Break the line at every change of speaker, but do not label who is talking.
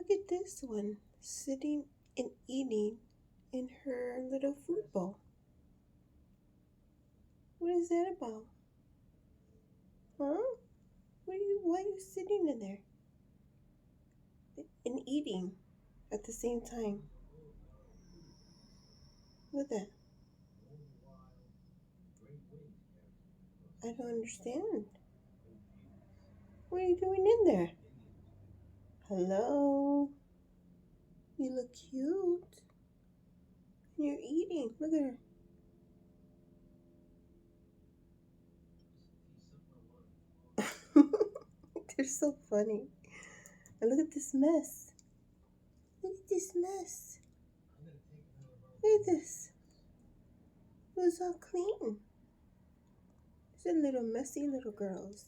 Look at this one sitting and eating in her little food bowl. What is that about? Huh? Why are you sitting in there and eating at the same time? Look at that. I don't understand. What are you doing in there? Hello? You look cute. And you're eating. Look at her. They're so funny. And look at this mess. Look at this mess. Look at this. It was all clean. These are little messy little girls.